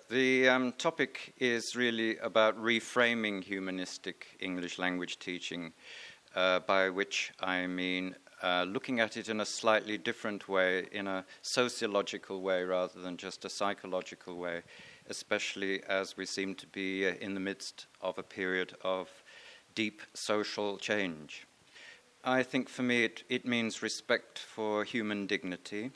The topic is really about reframing humanistic English language teaching, by which I mean looking at it in a slightly different way, in a sociological way rather than just a psychological way, especially as we seem to be in the midst of a period of deep social change. I think for me it means respect for human dignity.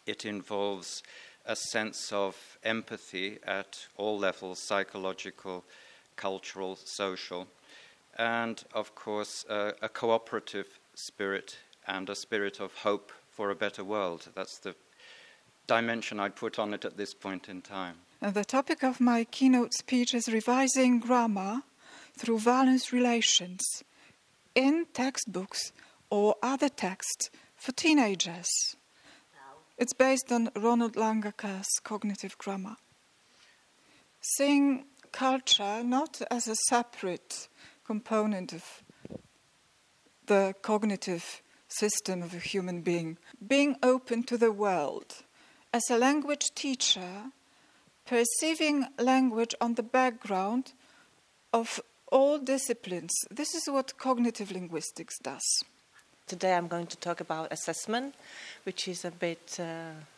It involves a sense of empathy at all levels, psychological, cultural, social, and of course a cooperative spirit and a spirit of hope for a better world. That's the dimension I'd put on it at this point in time. And the topic of my keynote speech is revising grammar through valence relations in textbooks or other texts for teenagers. It's based on Ronald Langaker's cognitive grammar. Seeing culture not as a separate component of the cognitive system of a human being, being open to the world. As a language teacher, perceiving language on the background of all disciplines. This is what cognitive linguistics does. Today I'm going to talk about assessment, which is a bit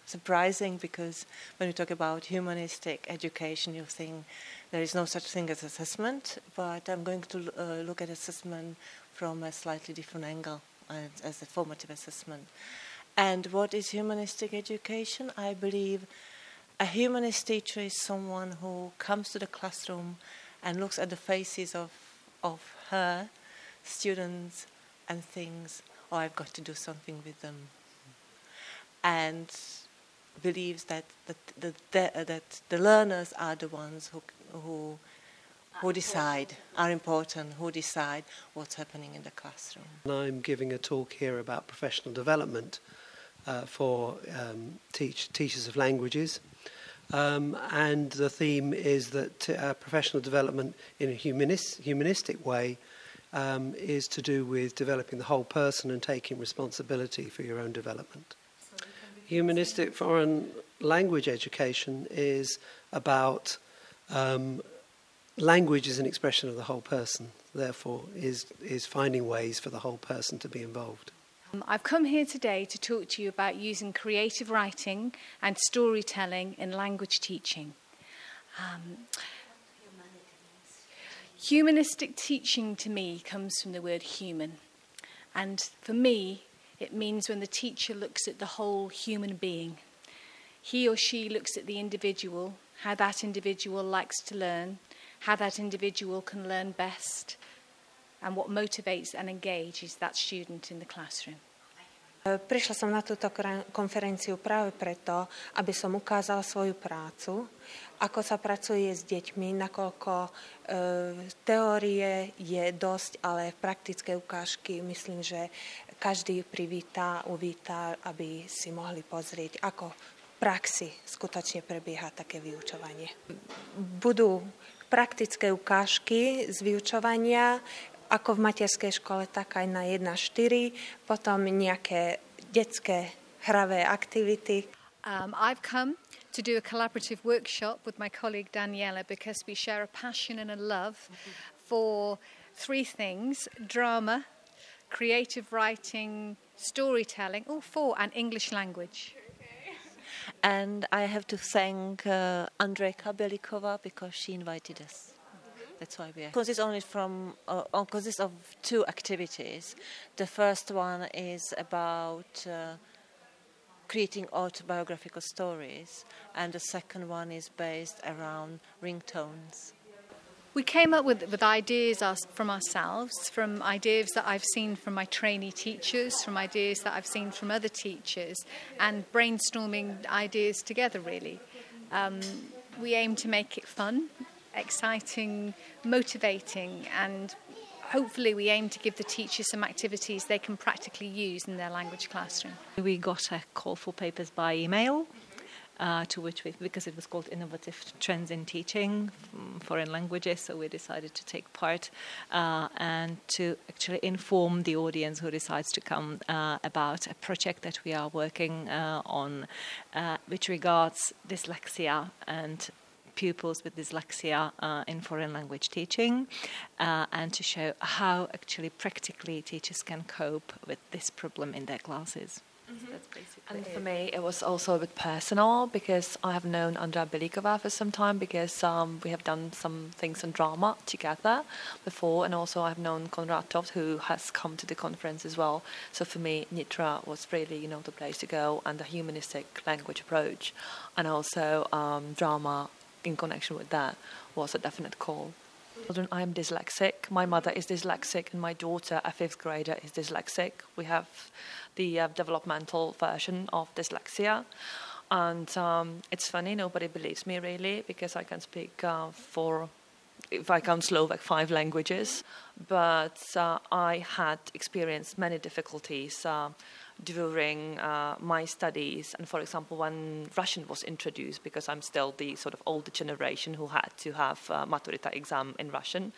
surprising because when you talk about humanistic education, you think there is no such thing as assessment, but I'm going to look at assessment from a slightly different angle as a formative assessment. And what is humanistic education? I believe a humanist teacher is someone who comes to the classroom and looks at the faces of her students and thinks, oh, I've got to do something with them. And believes that the learners are the ones who decide, are important, who decide what's happening in the classroom. I'm giving a talk here about professional development for teachers of languages. And the theme is that professional development in a humanistic way is to do with developing the whole person and taking responsibility for your own development. Humanistic foreign language education is about language as an expression of the whole person, therefore is finding ways for the whole person to be involved. I've come here today to talk to you about using creative writing and storytelling in language teaching. Humanistic teaching to me comes from the word human. And for me, it means when the teacher looks at the whole human being. He or she looks at the individual, how that individual likes to learn, how that individual can learn best, and what motivates and engages that student in the classroom. Prišla som na túto konferenciu práve preto, aby som ukázala svoju prácu, ako sa pracuje s deťmi, nakoľko teórie je dosť, ale praktické ukážky myslím, že každý uvítá, aby si mohli pozrieť, ako v praxi skutočne prebieha také vyučovanie. Budú praktické ukážky z vyučovania, ako v materskej škole, tak aj na 1-4, potom nejaké detské hravé aktivity. I've come to do a collaborative workshop with my colleague Daniela because we share a passion and a love for three things: drama, creative writing, storytelling, and English language. And I have to thank Andrejka Belikova because she invited us. That's why we are. Consists of two activities. The first one is about creating autobiographical stories, and the second one is based around ringtones. We came up with ideas from ourselves, from ideas that I've seen from my trainee teachers, from ideas that I've seen from other teachers, and brainstorming ideas together, really. We aim to make it fun, exciting, motivating, and hopefully we aim to give the teachers some activities they can practically use in their language classroom. We got a call for papers by email to which because it was called Innovative Trends in Teaching, Foreign Languages, so we decided to take part and to actually inform the audience who decides to come about a project that we are working on, which regards dyslexia and pupils with dyslexia in foreign language teaching, and to show how actually practically teachers can cope with this problem in their classes. Mm-hmm. And for me, it was also a bit personal because I have known Andrea Belikova for some time because we have done some things on drama together before, and also I've known Konrad Toft, who has come to the conference as well. So for me, Nitra was really, the place to go, and the humanistic language approach, and also drama in connection with that was a definite call. I am dyslexic. My mother is dyslexic, and my daughter, a 5th grader, is dyslexic. We have the developmental version of dyslexia, and it's funny, nobody believes me really, because I can speak if I count Slovak, 5 languages, but I had experienced many difficulties during my studies. And for example, when Russian was introduced, because I'm still the sort of older generation who had to have maturita exam in Russian,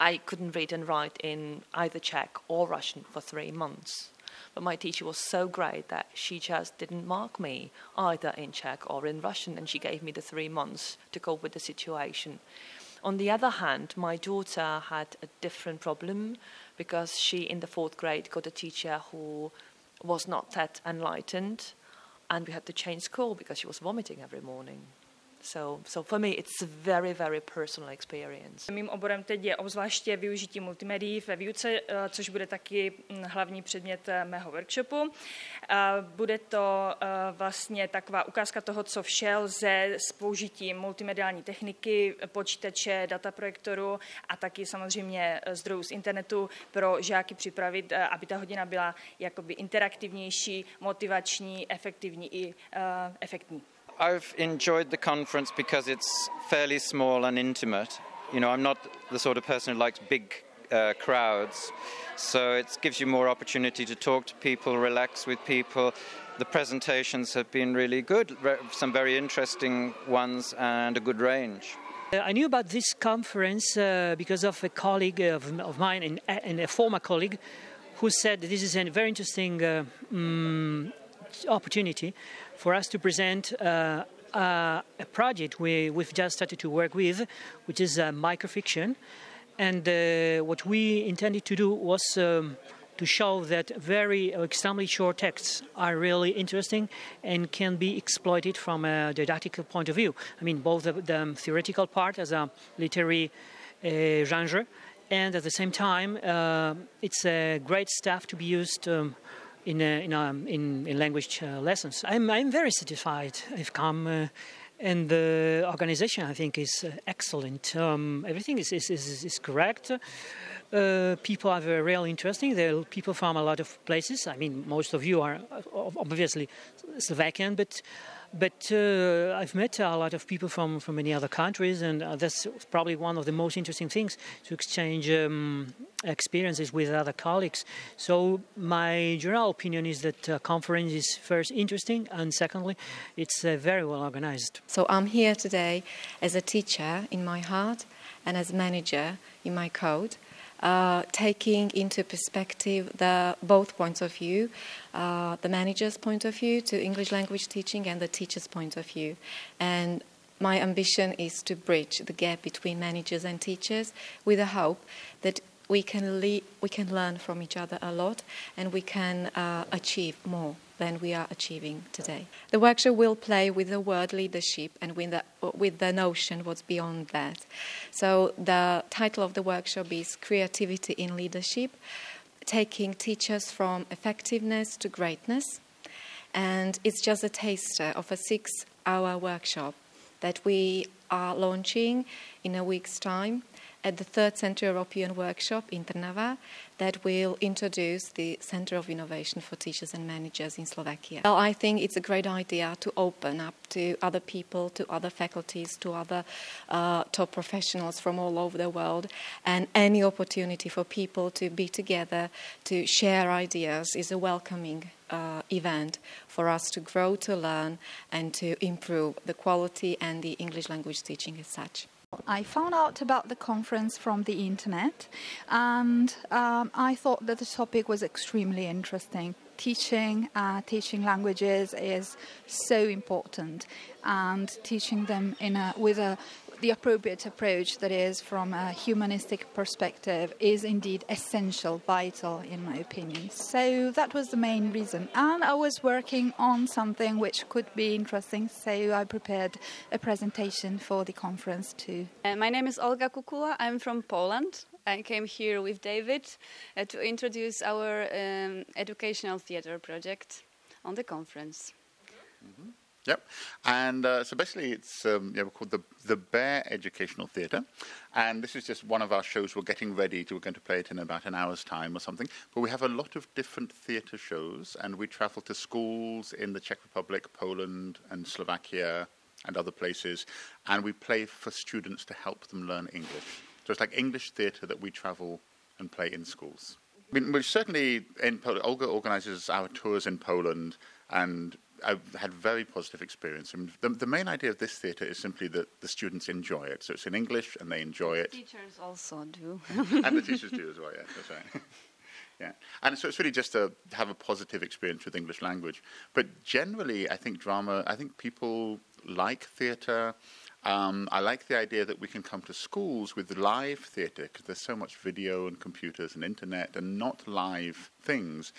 I couldn't read and write in either Czech or Russian for 3 months. But my teacher was so great that she just didn't mark me either in Czech or in Russian, and she gave me the 3 months to cope with the situation. On the other hand, my daughter had a different problem because she, in the 4th grade, got a teacher who was not that enlightened, and we had to change school because she was vomiting every morning. So for me, it's a very, very personal experience. Mým oborem teď je obzvláště využití multimédií ve výuce, což bude taky hlavní předmět mého workshopu. Bude to vlastně taková ukázka toho, co vše lze s použitím multimediální techniky, počítače, dataprojektoru a taky samozřejmě zdrojů z internetu pro žáky připravit, aby ta hodina byla jakoby interaktivnější, motivační, efektivní i efektní. I've enjoyed the conference because it's fairly small and intimate. I'm not the sort of person who likes big crowds, so it gives you more opportunity to talk to people, relax with people. The presentations have been really good, some very interesting ones and a good range. I knew about this conference because of a colleague of mine and a former colleague who said this is a very interesting opportunity for us to present a project we've just started to work with, which is microfiction. And what we intended to do was to show that very extremely short texts are really interesting and can be exploited from a didactical point of view. I mean, both the theoretical part as a literary genre, and at the same time, it's a great stuff to be used in language lessons. I'm very satisfied. I've come, and the organization I think is excellent. Everything is correct. People are very really interesting. There are people from a lot of places. I mean, most of you are obviously Slovakian, but I've met a lot of people from many other countries, and that's probably one of the most interesting things, to exchange experiences with other colleagues. So my general opinion is that the conference is first interesting, and secondly, it's very well organized. So I'm here today as a teacher in my heart and as manager in my code, taking into perspective both points of view, the manager's point of view to English language teaching and the teacher's point of view. And my ambition is to bridge the gap between managers and teachers with the hope that we can learn from each other a lot, and we can achieve more than we are achieving today. The workshop will play with the word leadership and with the notion what's beyond that. So the title of the workshop is Creativity in Leadership, taking teachers from effectiveness to greatness. And it's just a taster of a 6-hour workshop that we are launching in a week's time at the 3rd Central European Workshop in Trnava that will introduce the Center of Innovation for Teachers and Managers in Slovakia. Well, I think it's a great idea to open up to other people, to other faculties, to other top professionals from all over the world, and any opportunity for people to be together, to share ideas is a welcoming event for us to grow, to learn, and to improve the quality and the English language teaching as such. I found out about the conference from the internet, and I thought that the topic was extremely interesting. Teaching languages is so important, and teaching them with the appropriate approach, that is from a humanistic perspective, is indeed essential, vital in my opinion. So that was the main reason, and I was working on something which could be interesting, so I prepared a presentation for the conference too. My name is Olga Kukula. I'm from Poland. I came here with David to introduce our educational theatre project on the conference. Mm-hmm. Yep, and so basically it's we're called the Bear Educational Theatre, and this is just one of our shows. We're getting ready. We're going to play it in about an hour's time or something, but we have a lot of different theatre shows, and we travel to schools in the Czech Republic, Poland and Slovakia and other places, and we play for students to help them learn English. So it's like English theatre that we travel and play in schools. I mean, we're certainly in Poland. Olga organises our tours in Poland, and I've had very positive experience. I mean, the main idea of this theatre is simply that the students enjoy it. So it's in English and they enjoy it. The teachers also do. And the teachers do as well, yeah, that's right. Yeah, and so it's really just to have a positive experience with English language. But generally, I think people like theatre. I like the idea that we can come to schools with live theatre, because there's so much video and computers and internet and not live things.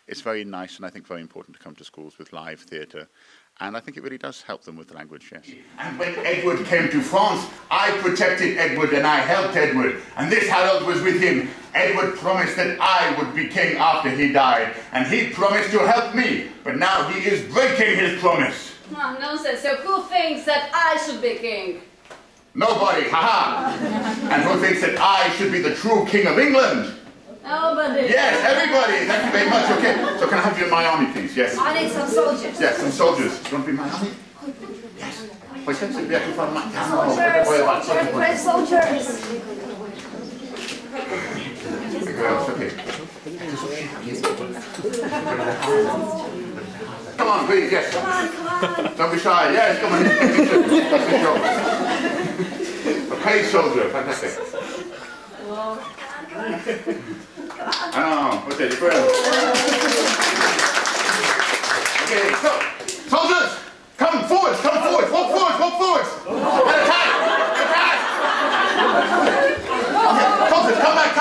It's very nice and I think very important to come to schools with live theatre. And I think it really does help them with the language, yes. And when Edward came to France, I protected Edward and I helped Edward. And this Harold was with him. Edward promised that I would be king after he died. And he promised to help me. But now he is breaking his promise. Oh, nonsense. So who thinks that I should be king? Nobody, haha. And who thinks that I should be the true king of England? Nobody. Yes, everybody. Thank you very much. Okay. So can I have you in my army, please? Yes. I need some soldiers. Yes, some soldiers. Do you want to be in my army? Yes. Soldiers. Okay. Come on, please. Yes. Come on. Don't be shy. Yes, come on. That's the job. A paid soldier. Fantastic. Oh, okay, brilliant. Okay, so, soldiers, come forwards, walk forwards, and attack! Okay, soldiers, come back,